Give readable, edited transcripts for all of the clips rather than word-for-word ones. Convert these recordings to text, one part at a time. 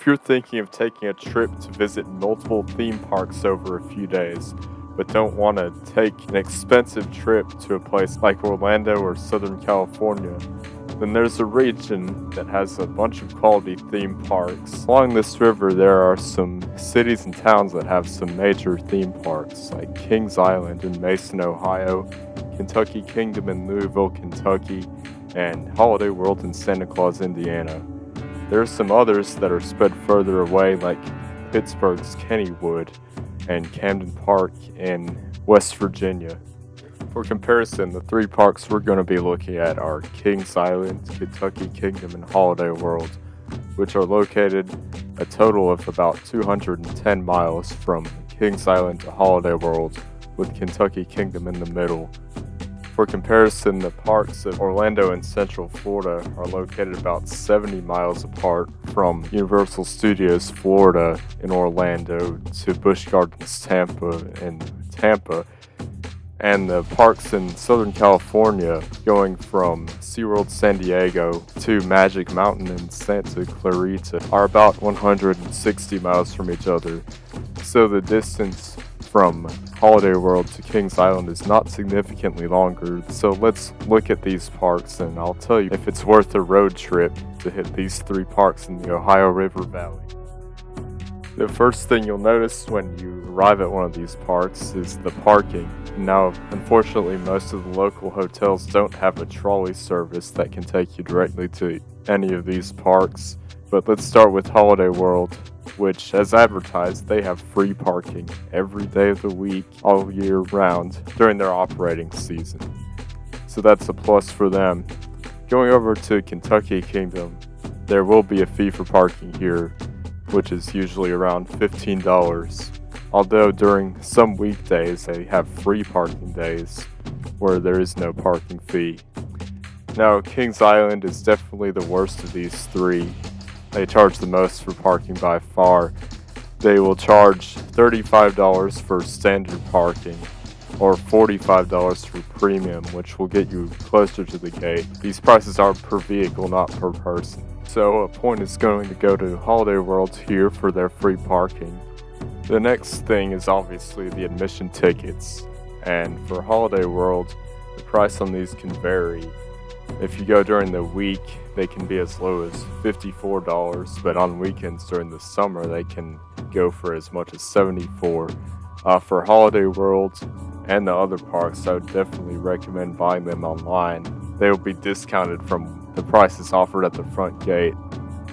if you're thinking of taking a trip to visit multiple theme parks over a few days, but don't want to take an expensive trip to a place like Orlando or Southern California, then there's a region that has a bunch of quality theme parks. Along this river, there are some cities and towns that have some major theme parks, like Kings Island in Mason, Ohio, Kentucky Kingdom in Louisville, Kentucky, and Holiday World in Santa Claus, Indiana. There are some others that are spread further away, like Pittsburgh's Kennywood and Camden Park in West Virginia. For comparison, the three parks we're going to be looking at are Kings Island, Kentucky Kingdom, and Holiday World, which are located a total of about 210 miles from Kings Island to Holiday World, with Kentucky Kingdom in the middle. For comparison, the parks of Orlando and Central Florida are located about 70 miles apart, from Universal Studios Florida in Orlando to Busch Gardens Tampa in Tampa, and the parks in Southern California, going from SeaWorld San Diego to Magic Mountain in Santa Clarita, are about 160 miles from each other. So the distance from Holiday World to Kings Island is not significantly longer. So let's look at these parks, and I'll tell you if it's worth a road trip to hit these three parks in the Ohio River Valley. The first thing you'll notice when you arrive at one of these parks is the parking. Now, unfortunately, most of the local hotels don't have a trolley service that can take you directly to any of these parks. But let's start with Holiday World, which, as advertised, they have free parking every day of the week, all year round, during their operating season. So that's a plus for them. Going over to Kentucky Kingdom, there will be a fee for parking here, which is usually around $15. Although during some weekdays they have free parking days where there is no parking fee. Now, Kings Island is definitely the worst of these three. They charge the most for parking by far. They will charge $35 for standard parking, or $45 for premium, which will get you closer to the gate. These prices are per vehicle, not per person. So a point is going to go to Holiday World here for their free parking. The next thing is obviously the admission tickets, and for Holiday World, the price on these can vary. If you go during the week, they can be as low as $54, but on weekends during the summer, they can go for as much as $74. For Holiday World and the other parks, I would definitely recommend buying them online. They will be discounted from the prices offered at the front gate,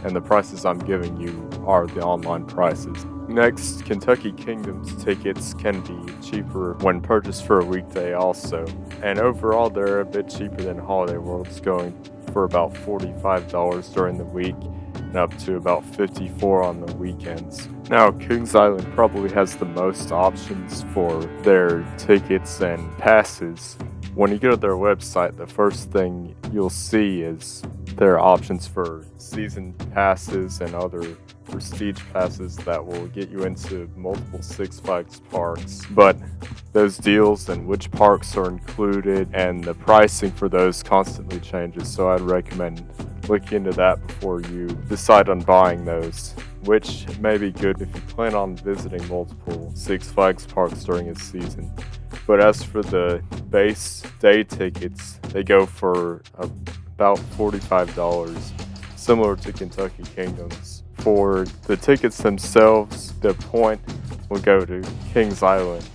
and the prices I'm giving you are the online prices. Next, Kentucky Kingdom's tickets can be cheaper when purchased for a weekday also, and overall they're a bit cheaper than Holiday World's, going for about $45 during the week and up to about $54 on the weekends. Now, Kings Island probably has the most options for their tickets and passes. When you go to their website, the first thing you'll see is their options for season passes and other prestige passes that will get you into multiple Six Flags parks. But those deals and which parks are included and the pricing for those constantly changes, so I'd recommend looking into that before you decide on buying those, which may be good if you plan on visiting multiple Six Flags parks during a season. But as for the base day tickets, they go for about $45, similar to Kentucky Kingdom's. For the tickets themselves, the point will go to Kings Island.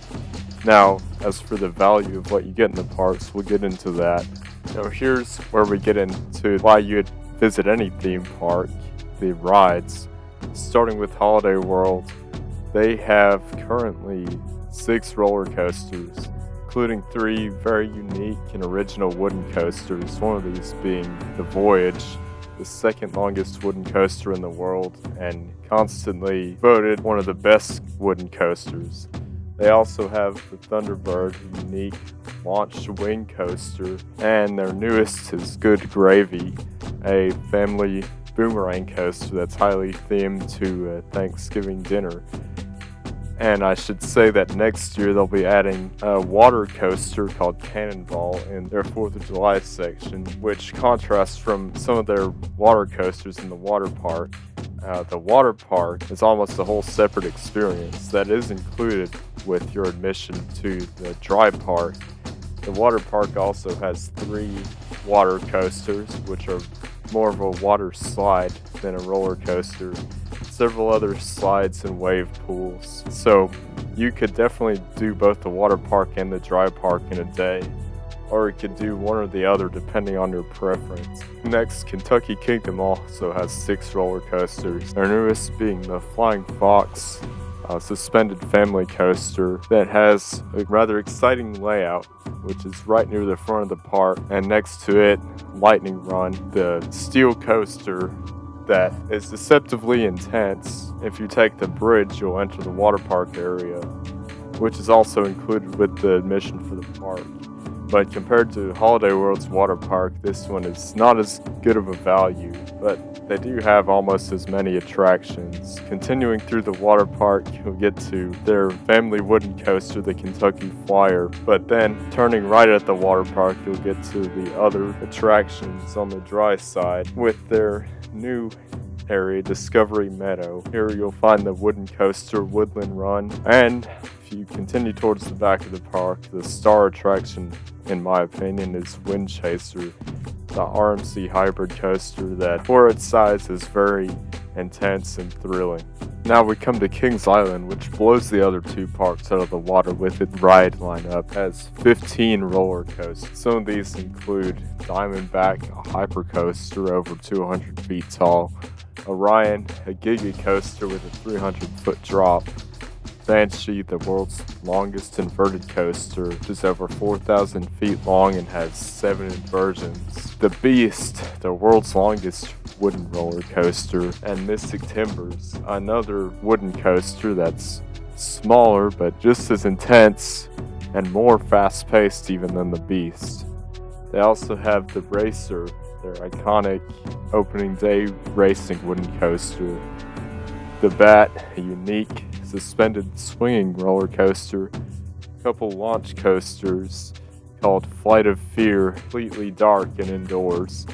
Now, as for the value of what you get in the parks, we'll get into that. Now, here's where we get into why you'd visit any theme park, the rides. Starting with Holiday World, they have currently 6 roller coasters, including 3 very unique and original wooden coasters, one of these being the Voyage, the second longest wooden coaster in the world, and constantly voted one of the best wooden coasters. They also have the Thunderbird, a unique launch wing coaster, and their newest is Good Gravy, a family boomerang coaster that's highly themed to a Thanksgiving dinner. And I should say that next year they'll be adding a water coaster called Cannonball in their 4th of July section, which contrasts from some of their water coasters in the water park. The water park is almost a whole separate experience that is included with your admission to the dry park. The water park also has 3 water coasters, which are more of a water slide than a roller coaster, several other slides and wave pools. So you could definitely do both the water park and the dry park in a day, or you could do one or the other depending on your preference. Next, Kentucky Kingdom also has 6 roller coasters, their newest being the Flying Fox, a suspended family coaster that has a rather exciting layout, which is right near the front of the park, and next to it, Lightning Run, the steel coaster that is deceptively intense. If you take the bridge, you'll enter the water park area, which is also included with the admission for the park. But compared to Holiday World's water park, this one is not as good of a value, but they do have almost as many attractions. Continuing through the water park, you'll get to their family wooden coaster, the Kentucky Flyer, but then turning right at the water park, you'll get to the other attractions on the dry side with their new area, Discovery Meadow. Here you'll find the wooden coaster, Woodland Run, and if you continue towards the back of the park, the star attraction, in my opinion, is Wind Chaser, the RMC hybrid coaster that, for its size, is very intense and thrilling. Now we come to Kings Island, which blows the other 2 parks out of the water with its ride lineup. It has 15 roller coasters. Some of these include Diamondback, a hyper coaster over 200 feet tall, Orion, a Giga coaster with a 300-foot drop, Banshee, the world's longest inverted coaster, which is over 4,000 feet long and has 7 inversions, The Beast, the world's longest wooden roller coaster, and Mystic Timbers, another wooden coaster that's smaller but just as intense and more fast-paced even than The Beast. They also have the Racer, their iconic opening day racing wooden coaster, the Bat, a unique suspended swinging roller coaster, a couple launch coasters called Flight of Fear, completely dark and indoors,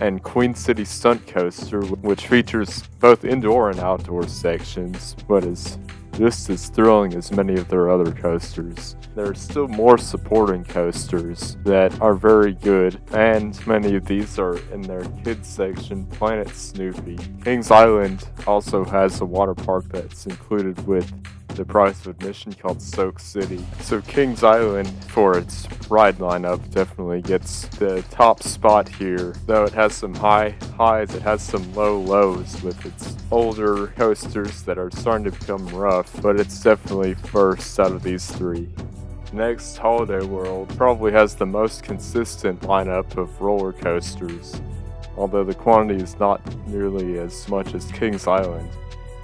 and Queen City Stunt Coaster, which features both indoor and outdoor sections, but is just as thrilling as many of their other coasters. There are still more supporting coasters that are very good, and many of these are in their kids section, Planet Snoopy. Kings Island also has a water park that's included with the price of admission called Soak City. So Kings Island, for its ride lineup, definitely gets the top spot here. Though it has some high highs, it has some low lows with its older coasters that are starting to become rough, but it's definitely first out of these 3. Next, Holiday World probably has the most consistent lineup of roller coasters, although the quantity is not nearly as much as Kings Island.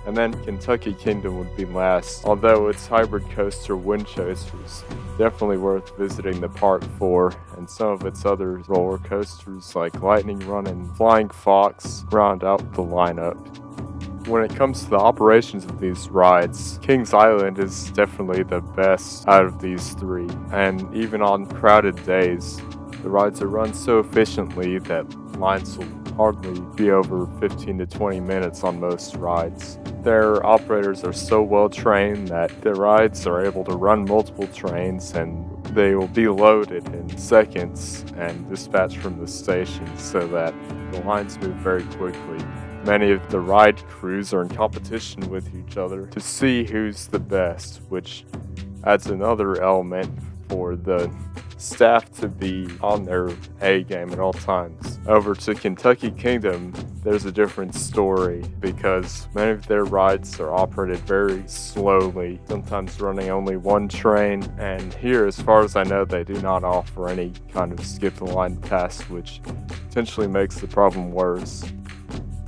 And then Kentucky Kingdom would be last, although its hybrid coaster Wind Chaser is definitely worth visiting the park for, and some of its other roller coasters like Lightning Run and Flying Fox round out the lineup. When it comes to the operations of these rides, Kings Island is definitely the best out of these 3, and even on crowded days, the rides are run so efficiently that lines will hardly be over 15 to 20 minutes on most rides. Their operators are so well trained that the rides are able to run multiple trains, and they will be loaded in seconds and dispatched from the station so that the lines move very quickly. Many of the ride crews are in competition with each other to see who's the best, which adds another element for the staff to be on their A game at all times. Over to Kentucky Kingdom, there's a different story because many of their rides are operated very slowly, sometimes running only one train, and here, as far as I know, they do not offer any kind of skip the line pass, which potentially makes the problem worse.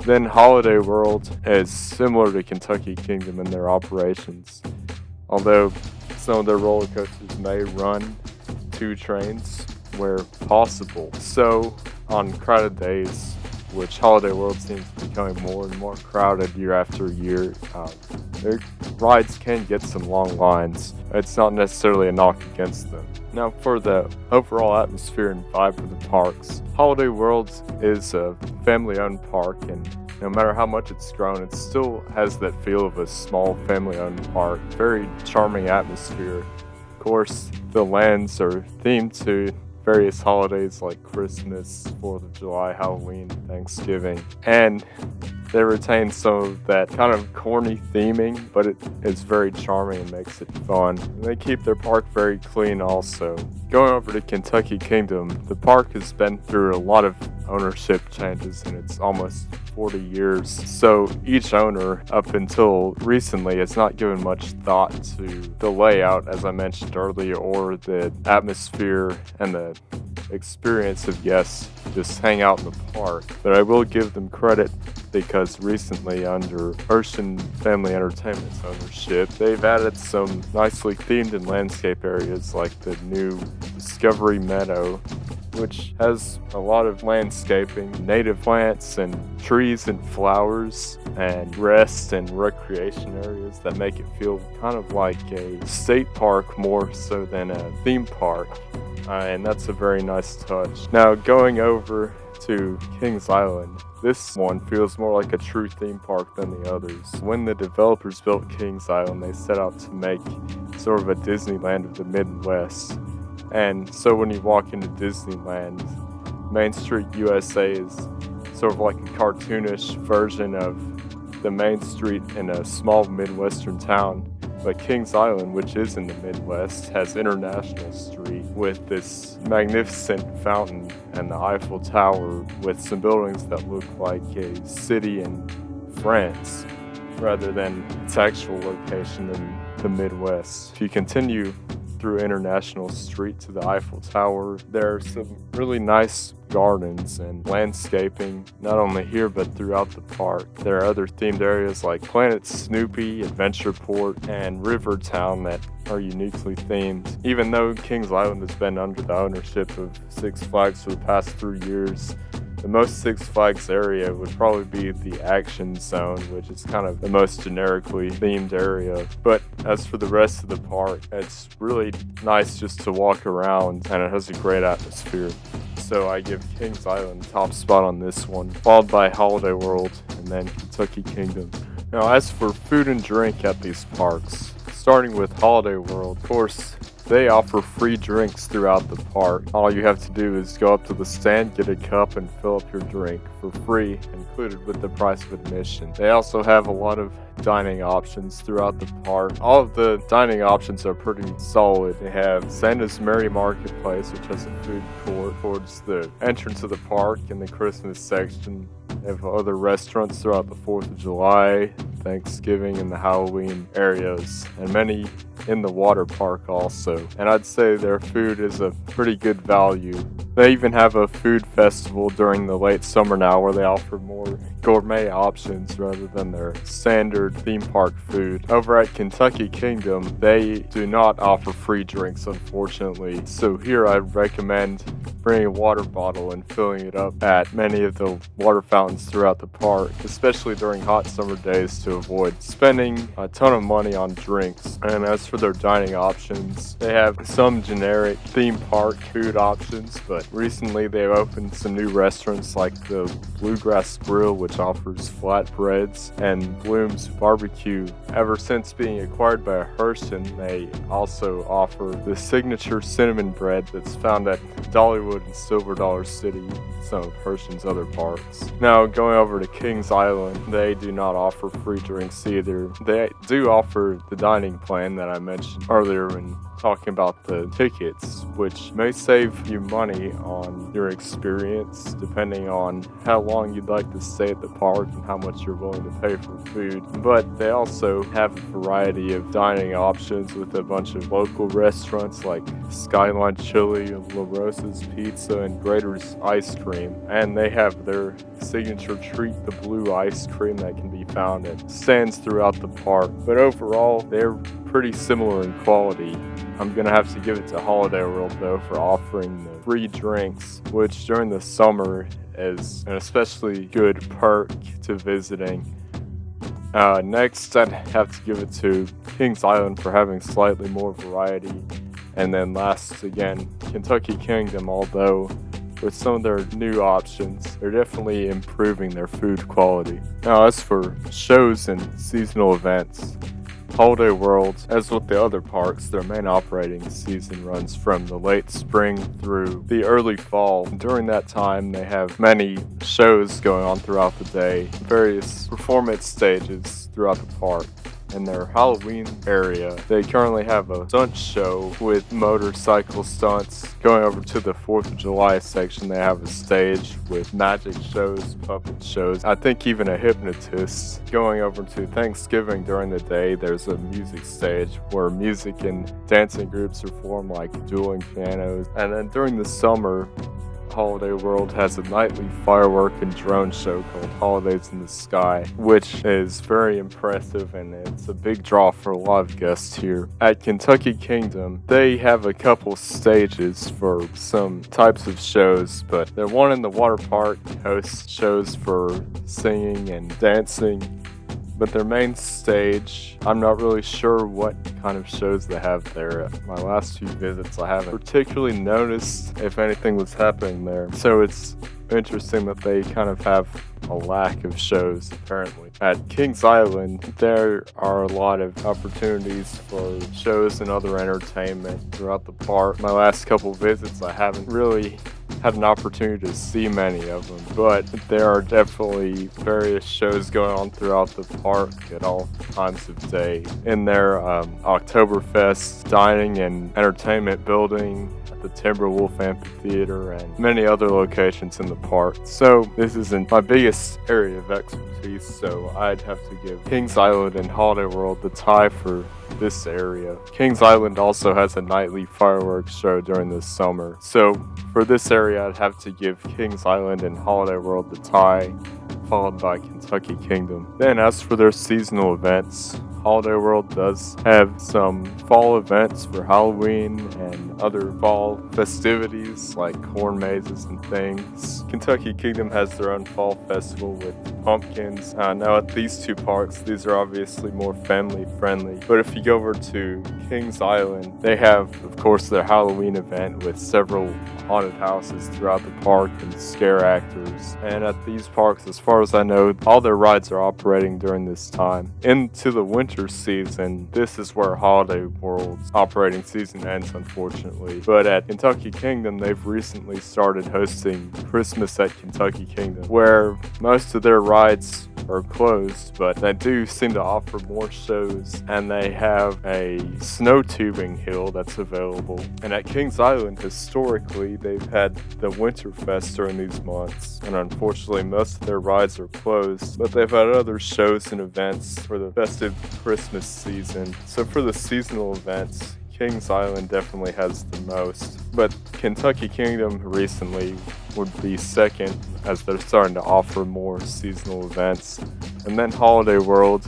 Then Holiday World is similar to Kentucky Kingdom in their operations, although some of their roller coasters may run 2 trains where possible. So on crowded days, which Holiday World seems to be becoming more and more crowded year after year, their rides can get some long lines. It's not necessarily a knock against them. Now for the overall atmosphere and vibe of the parks, Holiday World is a family-owned park, and no matter how much it's grown, it still has that feel of a small family-owned park. Very charming atmosphere. Of course, the lands are themed to various holidays like Christmas, 4th of July, Halloween, Thanksgiving, and they retain some of that kind of corny theming, but it is very charming and makes it fun. And they keep their park very clean also. Going over to Kentucky Kingdom, the park has been through a lot of ownership changes in its almost 40 years. So each owner, up until recently, has not given much thought to the layout, as I mentioned earlier, or the atmosphere and the experience of guests just hang out in the park. But I will give them credit because recently, under Ocean Family Entertainment's ownership, they've added some nicely themed and landscape areas like the new Discovery Meadow, which has a lot of landscaping, native plants and trees and flowers, and rest and recreation areas that make it feel kind of like a state park more so than a theme park. And that's a very nice touch. Now, going over to Kings Island, this one feels more like a true theme park than the others. When the developers built Kings Island, they set out to make sort of a Disneyland of the Midwest. And so when you walk into Disneyland, Main Street USA is sort of like a cartoonish version of the main street in a small Midwestern town. But Kings Island, which is in the Midwest, has International Street with this magnificent fountain and the Eiffel Tower with some buildings that look like a city in France rather than its actual location in the Midwest. If you continue through International Street to the Eiffel Tower, there are some really nice gardens and landscaping, not only here but throughout the park. There are other themed areas like Planet Snoopy, Adventureport, and Rivertown that are uniquely themed. Even though Kings Island has been under the ownership of Six Flags for the past 3 years, the most Six Flags area would probably be the Action Zone, which is kind of the most generically themed area. But as for the rest of the park, it's really nice just to walk around, and it has a great atmosphere. So I give Kings Island top spot on this one, followed by Holiday World, and then Kentucky Kingdom. Now, as for food and drink at these parks, starting with Holiday World, of course, they offer free drinks throughout the park. All you have to do is go up to the stand, get a cup, and fill up your drink for free, included with the price of admission. They also have a lot of dining options throughout the park. All of the dining options are pretty solid. They have Santa's Merry Marketplace, which has a food court towards the entrance of the park in the Christmas section. They have other restaurants throughout the 4th of July, Thanksgiving, and the Halloween areas, and many in the water park also. And I'd say their food is a pretty good value. They even have a food festival during the late summer now where they offer more gourmet options rather than their standard theme park food. Over at Kentucky Kingdom, they do not offer free drinks, unfortunately. So here I'd recommend bringing a water bottle and filling it up at many of the water fountains throughout the park, especially during hot summer days, to avoid spending a ton of money on drinks. And as for their dining options, they have some generic theme park food options, but recently they've opened some new restaurants like the Bluegrass Grill, which offers flatbreads, and Bloom's Barbecue. Ever since being acquired by Hershey, they also offer the signature cinnamon bread that's found at Dollywood and Silver Dollar City, some of Hershey's other parks. Now, going over to Kings Island, they do not offer free drinks either. They do offer the dining plan that I mentioned earlier when talking about the tickets, which may save you money on your experience depending on how long you'd like to stay at the park and how much you're willing to pay for food. But they also have a variety of dining options with a bunch of local restaurants like Skyline Chili, La Rosa's Pizza, and Grater's Ice Cream. And they have their signature treat, the blue ice cream, that can be found at stands throughout the park. But overall, they're pretty similar in quality. I'm gonna have to give it to Holiday World though for offering the free drinks, which during the summer is an especially good perk to visiting. Next, I'd have to give it to Kings Island for having slightly more variety. And then last, again, Kentucky Kingdom, although with some of their new options. They're definitely improving their food quality. Now, as for shows and seasonal events, Holiday World, as with the other parks, their main operating season runs from the late spring through the early fall. During that time, they have many shows going on throughout the day, various performance stages throughout the park. In their Halloween area, they currently have a stunt show with motorcycle stunts. Going over to the 4th of July section, they have a stage with magic shows, puppet shows, I think even a hypnotist. Going over to Thanksgiving during the day, there's a music stage where music and dancing groups perform like dueling pianos. And then during the summer, Holiday World has a nightly firework and drone show called Holidays in the Sky, which is very impressive and it's a big draw for a lot of guests here. At Kentucky Kingdom, they have a couple stages for some types of shows, but the one in the water park hosts shows for singing and dancing. But their main stage, I'm not really sure what kind of shows they have there. At my last few visits, I haven't particularly noticed if anything was happening there. So it's interesting that they kind of have a lack of shows, apparently. At Kings Island, there are a lot of opportunities for shows and other entertainment throughout the park. My last couple visits, I haven't really had an opportunity to see many of them, but there are definitely various shows going on throughout the park at all times of day. In their Oktoberfest dining and entertainment building, the Timberwolf Amphitheater, and many other locations in the park. So this isn't my biggest area of expertise, so I'd have to give Kings Island and Holiday World the tie for this area. Kings Island also has a nightly fireworks show during the summer, so for this area I'd have to give Kings Island and Holiday World the tie, followed by Kentucky Kingdom. Then as for their seasonal events, Holiday World does have some fall events for Halloween and other fall festivities like corn mazes and things. Kentucky Kingdom has their own fall festival with pumpkins. Now at these two parks, these are obviously more family friendly, but if you go over to Kings Island, they have, of course, their Halloween event with several haunted houses throughout the park and scare actors. And at these parks, as far as I know, all their rides are operating during this time. Into the winter season, this is where Holiday World's operating season ends, unfortunately. But at Kentucky Kingdom, they've recently started hosting Christmas at Kentucky Kingdom, where most of their rides are closed, but they do seem to offer more shows, and they have a snow tubing hill that's available. And at Kings Island, historically, they've had the Winterfest during these months, and unfortunately most of their rides are closed, but they've had other shows and events for the festive Christmas season. So for the seasonal events, Kings Island definitely has the most, but Kentucky Kingdom recently would be second as they're starting to offer more seasonal events. And then Holiday World,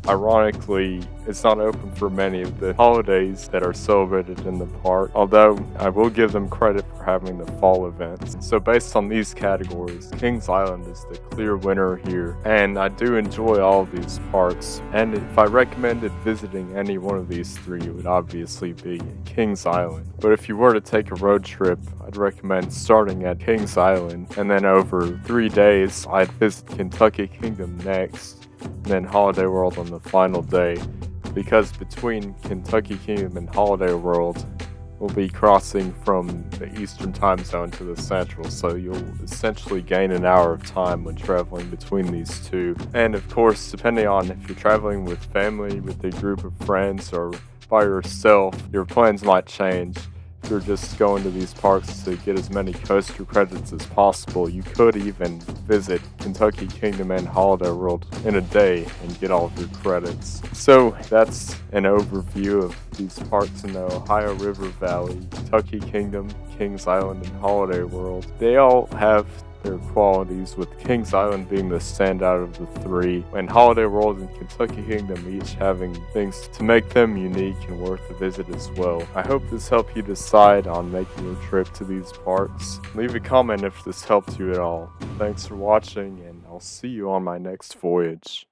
ironically, it's not open for many of the holidays that are celebrated in the park, although I will give them credit for having the fall events. So based on these categories, Kings Island is the clear winner here, and I do enjoy all of these parks, and if I recommended visiting any one of these three, it would obviously be Kings Island. But if you were to take a road trip, I'd recommend starting at Kings Island, and then over 3 days, I'd visit Kentucky Kingdom next, and then Holiday World on the final day, because between Kentucky Kingdom and Holiday World, we'll be crossing from the Eastern time zone to the Central, so you'll essentially gain an hour of time when traveling between these two. And of course, depending on if you're traveling with family, with a group of friends, or by yourself, your plans might change. If you're just going to these parks to get as many coaster credits as possible, you could even visit Kentucky Kingdom and Holiday World in a day and get all of your credits. So that's an overview of these parks in the Ohio River Valley: Kentucky Kingdom, Kings Island, and Holiday World. They all have their qualities, with Kings Island being the standout of the three, and Holiday World and Kentucky Kingdom each having things to make them unique and worth a visit as well. I hope this helped you decide on making a trip to these parks. Leave a comment if this helped you at all. Thanks for watching, and I'll see you on my next voyage.